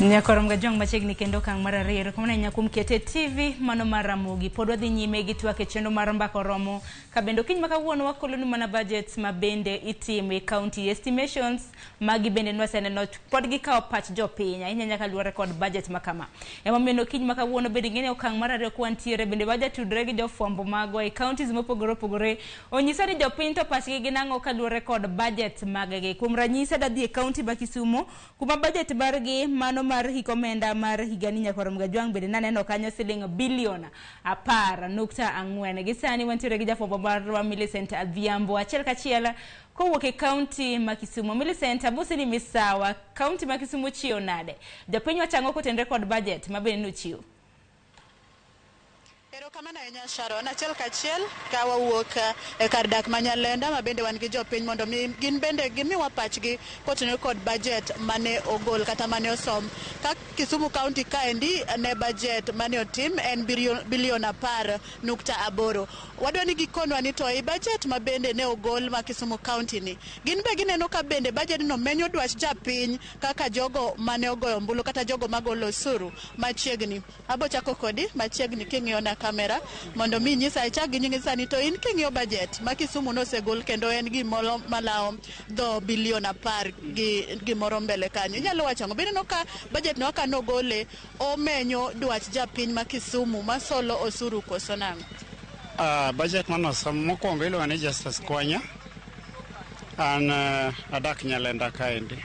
Nyakorom gajong machegni kendo kang mararero kumana nyakum kete TV mano maramugi podwa dhi nyime gi twake chendo mar mbako romo kabendo kiny makawuono wakolonu mana budgets mabende itime county estimations magi bende nwaseneno pod gikawo pach jopiny ahinya nyaka luwore kod budget makama emomiyo kiny makawuono bende ng'ene okang marariyo kwantiere bende waja tudre gi jofwambo magwa e counties mopogore opogore onyiso ni jopiny to pachgi ginang'o kaluwore kod budget maggi kuom ranyisi dadhi e county ma Kisumu kuma budget margi mano mar hikomenda mar higani Nyakorom Gajwang bende naneno kanyo siling bilion 10.4 gisani wantiere gi jafwambo marwa Millicent Adhiambo achiel kachiel kowuok e county ma Kisumu. Millicent, abusi ni misawa county ma Kisumu chiyo nade jopiny wachang'o kotenre kod budget mabende nuchiwo. Erokamano ahinya Sharon, achiel kachiel ka wawuok e kar dak ma Nyalenda ma bende wan gi jopiny mondo gin bende gimiwa pachgi kotenore kod budget mane ogol kata mane osom ka Kisumu County kaendi ne budget mane otim en bilion 10.8. Wadwa ni gikonwa ni to e budget ma bende ne ogol ma Kisumu County ni gin be gineno ka bende budget no menyo dwach japiny kaka jogo mane ogoyo ombulu kata jogo magolo osuru machiegni. Abo chako kodi machiegni king'iyo na kamera mondo mi nyisa ichagi nyingisa ni to in king'iyo budget ma Kisumu nosegol kendo en gimoro malawo do bilion 10 gi gimoro mbele kanyo. Inyalo wacho ang'o? Bende no ka budget no aka nogole omenyo dwach japiny ma Kisumu masolo osuru koso nang'o? Budget manosom mokwongo iluongo ni Justice Kwanya an adak Nyalenda kaendi.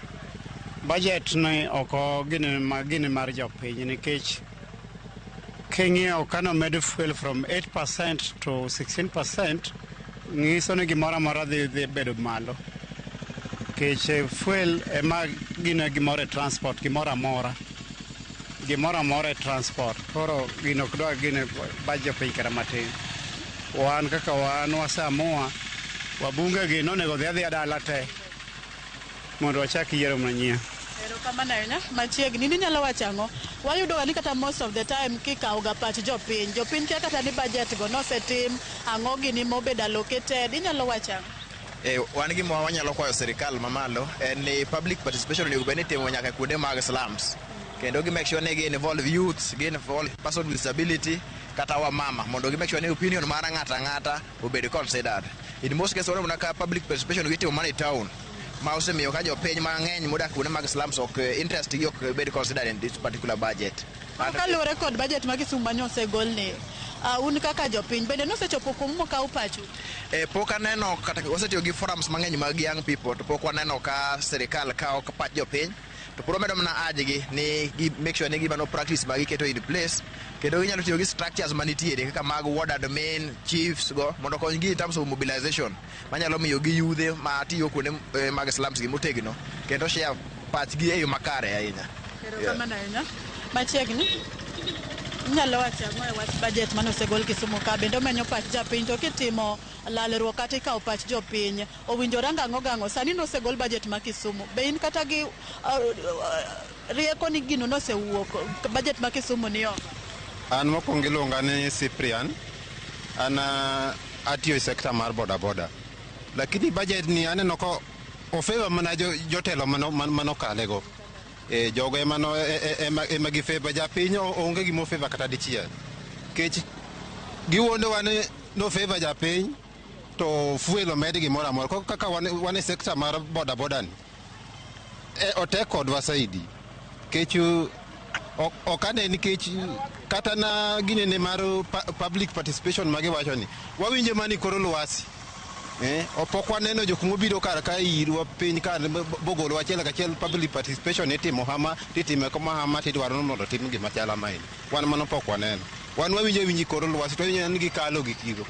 Budget ni oko gini mar jopiny nikech king'iyo kano med fuel from 8% to 16% ng'iso ni gimoro amora dhi bedo malo nikech fuel ema gino gimoro e transport gimoro amora e transport koro gino ok dwa gino baj jopiny kata matin. Wan kaka wan wasamua wabunge gi nonego dhi adhiya dala te mondo wachak yiero manyien. Erokamano ahinya machiegni ni nyalo wacho ang'o? Wayudo ni kata most of the time kikawo ga pach jopiny kia kata ni budget go nosetim ang'o gini mobedo allocated inyalo wacho ang'o? Wan gima wanyalo kwayo sirikal mamalo en ni public participation onego bed ni timo nyaka kuonde mag slums kendo gi make sure ni gi involve youths, gi involve person with disability kata wamama mondo gi make sure ni opinion mar ng'ata obed considered. In most cases waneno ka public participation gitimo mana e town ma osemiyo ka jopiny mang'eny modak kuonde mag slums ok interest gi ok bed considered in this particular budget. Kaluwore kod budget ma Kisumu manyo osegol ni un kaka jopiny bende nosechopo kumo kaw pachu? Pok aneno kata osetiyo gi forums mang'eny mag young people to pok waneno ka sirikal kawo pach jopiny to puro medo mana ajgi ni gi make sure ni gimano practice magi keto in place kendo ginyalo tiyo gi structures manitiere kaka mag ward admin chiefs go mondo konygi in terms of mobilization manyalo miyo gi yudhe matiyo kuonde mag slums gi motegno kendo share pachgi e yo makare ahinya. Erokamano ahinya machiegni nyalo wacho ang'o e wach budget mane osegol Kisumu ka bende omenyo pach japiny to kitimo lalruok kata ikawo pach jopiny owinjore ang'o sani nosegol budget ma Kisumu be in kata gi rieko ni gino nosewuok budget ma Kisumu ni oko? An mokwongo iluonga ni Cyprian an atiyo e sekta mar boda lakini budget ni aneno ko ofeva mana jotelo manokalego jogo ema gifeva japiny onge gimo feva kata dichiel kech giwonde wane no feva japiny to fuel omed gimoro amora kaka wane sekta mar boda ni otek kodwa saidi kech ok ane nikech kata na ginene mar public participation magiwacho ni wawinjo mani koro lwasi opok waneno jok mobiro kar ka irwa piny kar bogolo achiel kachiel public participation itimo hama titime koma hama tidwaro mondo tim gima chala main wan mano pok waneno wan winji koro lwasi to ni gikalo gikigo.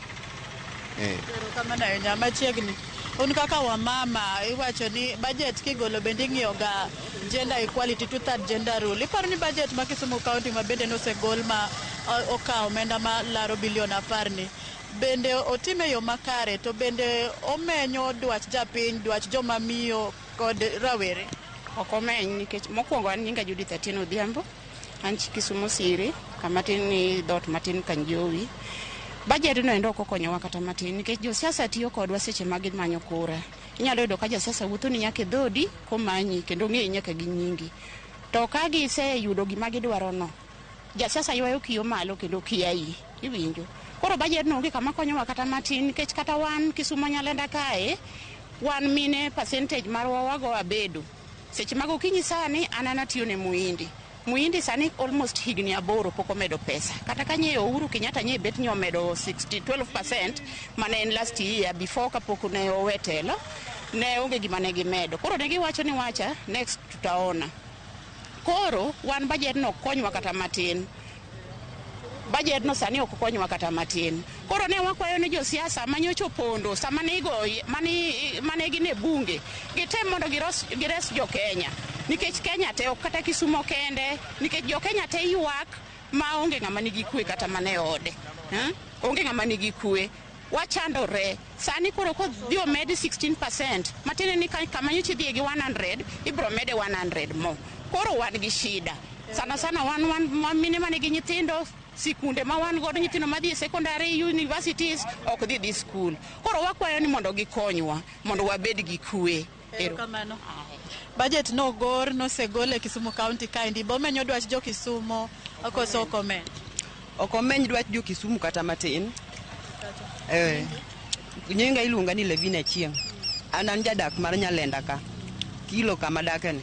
Erokamano ahinya machiegni un kaka wamama iwacho ni budget kigolo bende ing'iyo ga gender equality two-third gender rule. Iparo ni budget ma Kisumu County ma bende nosegol ma okawo omenda ma laro bilion 10 ni bende otime yo makare to bende omenyo dwach japiny dwach joma miyo kod rawere? Ok omeny nikech mokwongo an nyinga Judith Atieno Odhiambo an Kisumu Siri kamatin ni dot matin Kanjowi. Budget no endo ok okonyowa kata matin nikech josiasa tiyo kodwa seche ma gimanyo kura. Inyalo yudo ka jasiasa wuotho ni nyaka dhodi komanyi kendo ng'e nyaka gi nyingi to ka giseyudo gima gidwaro no, jasiasa ywayo kiyo malo kendo kiai, iwinjo. Koro bajet no onge kama konyowa kata matin, nikech kata wan Kisumo Nyalenda kae, wan mine percentage marwa wago abedo. Seche mag okinyi sani an anatiyo ne Muindi sani almost higni 8 pok omedo pesa. Kata ka nyiewo Uhuru Kenyatta nye bet omedo 12% mane en last year before kapok ne owetelo, ne onge gima ne gimedo. Koro ne giwacho ni wacha next tutaona. Koro wan bajet no konywa kata matin. Bajet no sani ok konywa kata matin. Koro ne wakwayo ne josiasa manyocho pondo sama ne mane gine bunge gitem mondo gires jo Kenya, nikech Kenya te ok kata Kisumo kende, nikech jo Kenya te ywak ma onge ng'ama nigi kwe kata mane ode, onge ng'ama nigi kwe. Wachandore sani koro ko dhi omed 16%, matine ni kama nyochi dhi gi 100 ibro mede 100 mo. Koro wan gi shida sana wan mine mane gi nyithindo sikunde ma wan godo, nyithindo madhi secondary universities ok dhi school. Koro wakwayo ni mondo gikonywa mondo wabed gi kwe. Kamano. Budget no gor no segole Kisumu County kaindi bomenyo dwach jo Kisumo akoso okomeny. Okomeny dwach jo Kisumu kata matin. Nyinga iluonga ni Levina Chieng. An jadak mar Nyalenda ka. Kilo kama dakani.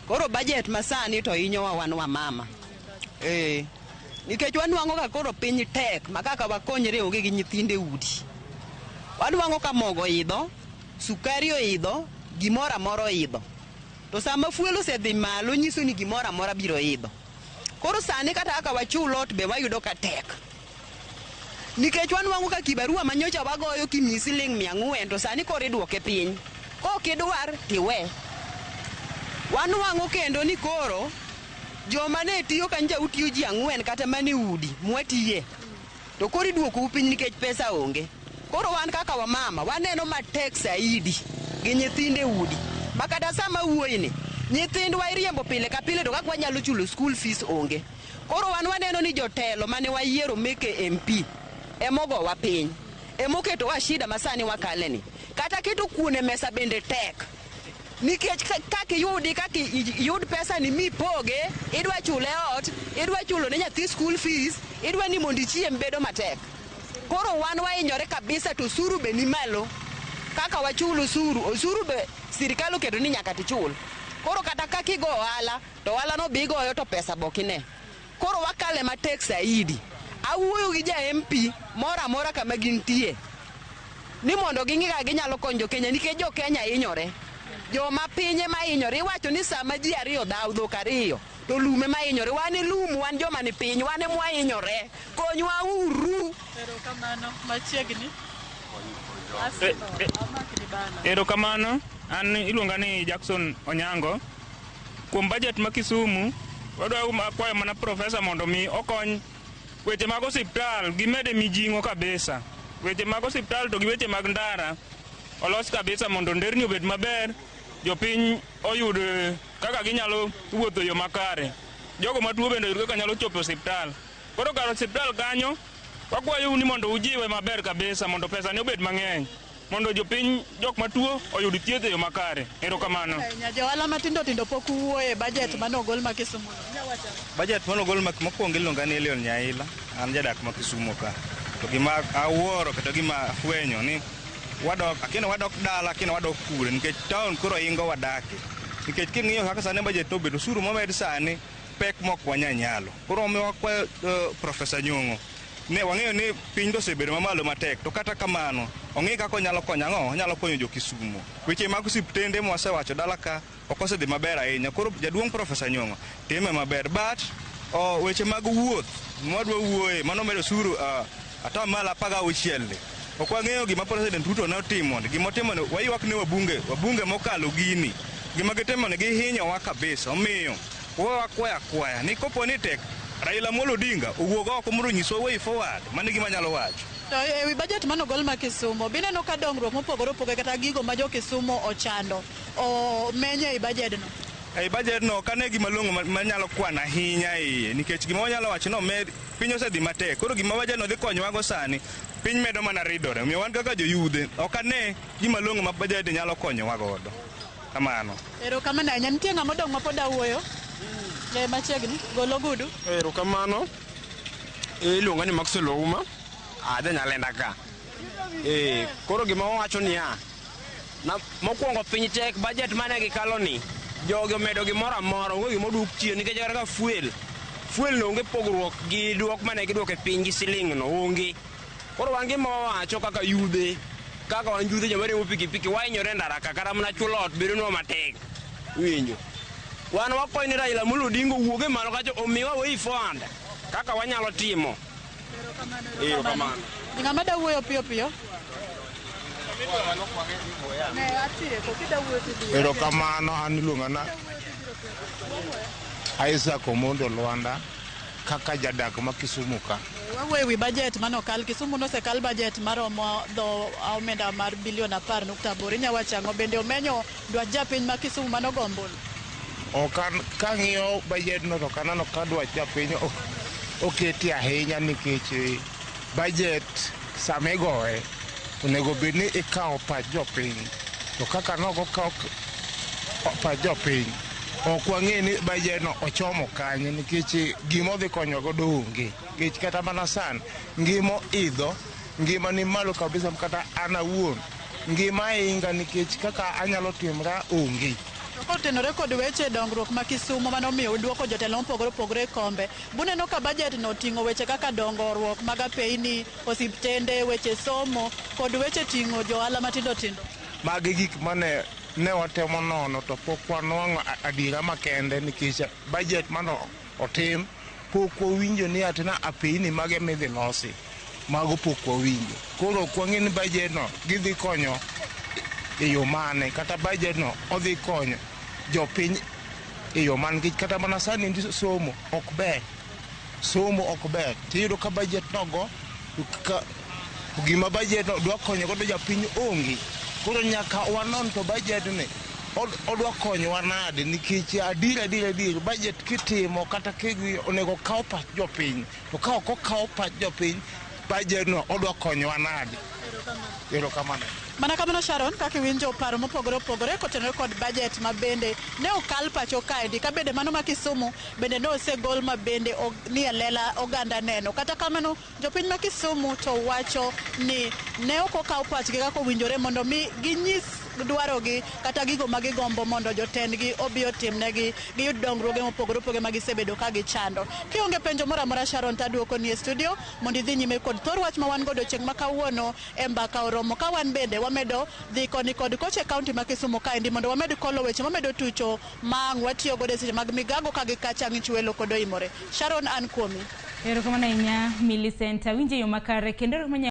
Koro budget masani to inyowa wan wa mama. Nikech wanwango ka koro piny tek makaka wakonyre onge gi nyithinde udi. Wanwango ka mogo idho, sukari oidho, gimora moro idho. To sama fuel osedhi malo nyiso ni gimora mora biro idho. Koro sani kata aka wachulot be wayudo ka tek. Nikech wanwango ka kibarua manyocha wagoyo kimi siling 400 to sani koro idwoke piny. Ko kidwar tiwe. Wanwango kendo ni koro joma ne tiyo kanja utiyo ji 4 kata mane udi mwatiye. To koro idwoko piny nikech pesa onge. Koro wan kaka wa mama waneno matek saidi gi nyithinde udi. Makata sama wuoyini nyithindwa iriembo pile ka pile to kaka wanyalo chulo school fees onge. Koro wan waneno ni jotelo mane wayiero meke MP emogo wa piny. Emoketo wa shida masani wakaleni. Kata kitu kuone mesa bende tek. Nikech kaki yud pesa ni mipoge, idwa chule ot, idwa chulo ne nyathi school fees, idwa ni mondi chiem bedo matek. Koro wan wainyore kabisa to suru be ni malo. Kaka wachulo osuru be sirikal oketo ni nyaka tichul. Koro kata kaki go ohala, to ohala no bigoyo to pesa bokine. Koro wakale matek saidi. Awuoyo gi ja MP mora kama gintie. Ni mondo ging'iga ginyalo konyo Kenya nikech jo Kenya inyore. Joma pinye ma inyore iwacho ni sama ji ariyo dhaw dhok ariyo to lume ma inyore wan lum wan joma ni piny wan mwa inyore konywa uru. Erokamano machiegni. Erokamano an iluonga ni Jackson Onyango. Kuom budget ma Kisumu wadwa kwayo mana profesa mondo mi okony weche mag osiptal gimede mijing'o kabisa. Weche mag osiptal to gi weche mag ndara olos kabisa mondo nderni obed maber, jopiny oyud kaka ginyalo wuotho yo makare. Jogo matuo bende oyud kaka nyalo chopo osiptal. Koro kar osiptal kanyo wakwayo ni mondo ujiwe maber kabisa mondo pesa ne obed mang'eny mondo jopiny jok matuo oyud thieth e yo makare. Erokamano. Johala matindo pok wuoye budget manogol ma Kisumu. Budget manogol mokwongo iluonga ni Elion Nyaila, an jadak ma Kisumu ka. To gima awuoro kata gima afwenyo ni wadok dala kendo wadok kure nikech town koro ingo wadake. Nikech king'iyo kaka sani budget to bedo osuru momed sani pek mok wanyanyalo. Koro omiyo wakwayo Profesa Nyong'o ne wang'eyo ni piny osebedo mamalo matek, to kata kamano ong'e kaka onyalo konyo ang'o, onyalo konyo jo Kisumu. Weche mag osiptende mwasewacho dala ka ok osedhi maber ahinya. Koro jaduong' Profesa Nyong'o time maber, but weche mag wuoth mwadwa wuoye mano medo osuru atamalo 16. Ok wang'eyo gima President Ruto ne otimo, gimotimo ne waywak ne wabunge mokalo gini. Gima gitimo ne gihinyowa kabisa. Omiyo wakwaya ni kopo ni tek Raila Amolo Odinga owuog oko mondo nyiswa way forward, mano gima nyalo wacho. To ewi budget manogol ma Kisumu bineno ka dongruok mopogore opogore kata gigo ma jo Kisumu ochando o menye e budget no. Ei budget no kane gima longo manyalo kwana ahinya iye, nikech gima wanyalo wacho no med piny osedhi matek. Koro gima budget no dhi konyowa go sani piny medo mana ridore. Omiyo wan kaka joyudhe ok ane gima longo ma budget nyalo konyowa godo. Kamano. Erokamano ahinya. Nitie ng'ama odong' ma pod awuoyo? Le machiegni golo gudu. Erokamano. Iluonga ni Maxwell Ouma. Adhi Nyalenda ka. Koro gima wawacho niya. Mokwongo piny tek budget mane gikalo ni. Jogi omedo gimoro amora, onge gimoduk chien nikech kaka fuel no onge pogruok gi duok mane giduok e piny gi siling no onge. Koro wan gima wawacho kaka yudhe, kaka wan yudhe joma riembo pikipiki wainyore ndara ka kata mana chulo ot bedo nwa matek. Winjo. Wan wakwayo ni Raila Amolo Odinga owuoge malo kacha omiwa way forward kaka wanyalo timo. Erokamano. Ng'ama da wuoyo piyo piyo? Erokamano, an iluonga na Isaac Omondo Lwanda kaka jadak ma Kisumu ka. Wawuoyo wi budget manokal Kisumu nosekal budget maromo dho omenda mar bilion 10.8. Inyawacho ang'o bende omenyo dwach japiny ma Kisumu manogombolo? Okan kang'iyo budget no to kanano ka dwach japiny oketi ahinya nikech budget samigoe onego bed ni ikawo pach jopiny, to kaka nogo kawo pach jopiny ok wang'e ni bajedno ochomo kanye nikech gima odhi konyo godo onge. Nikech kata mana sani ngima idho, ngima ni malo kabisa, kata an awuon ngima inga nikech kaka anyalo timra onge. Kotenore kod weche dongruok ma Kisumu manomiyo duoko jotelo mopogore opogore kombe, buneno ka budget no ting'o weche kaka dongruok mag apeyni, osiptende, weche somo kod weche ting'o johala matindo tindo. Magi gik mane watemo nono to pok wanwang'o adiera makende nikech budget mano otim pok wawinjo ni atina apeyni mage midhi losi, mago pok wawinjo. Koro ok wang'e ni budget no gidhi konyo e yo mane, kata budget no odhi konyo jopiny e yo man gi kata mana sani ndi somo ok ber tiyudo ka budget nogo gima budget no dwa konyo godo japiny onge. Koro nyaka wanon to budget ni odwa konyowa nade nikech adier budget kitimo kata kigi onego kaw pach jopiny, to ka ok okaw pach jopiny budget no odwa konyowa nade. Erokamano. Mana kamano Sharon, kaka iwinjo paro mopogore opogore kotenore kod budget ma bende ne okal pacho kaendi, ka bende mano ma Kisumu bende ne osegol ma bende ni e lela oganda neno. Kata kamano jopiny ma Kisumu to wacho ni ne ok okaw pachgi kaka owinjore mondo mi ginyis dwarogi kata gigo ma gigombo mondo jotendgi obi otimnegi giyud dongruoge mopogore opogore ma gisebedo ka gichando. Kionge penjo moro amora Sharon, taduoko ni e studio mondo idhi nyime kod thor wach ma wan godo chieng' ma kawuono e mbaka oromo, ka wan bende wamedo dhi koni kod koche kaunti ma Kisumu kaendi mondo wamed kolo weche mamedo tucho ma ang' watiyo godo e seche mag migago ka gikacha ng'ich welo kod oimore. Sharon, an kuomi. Erokamano ahinya Millicent, awinjo yo makare kendo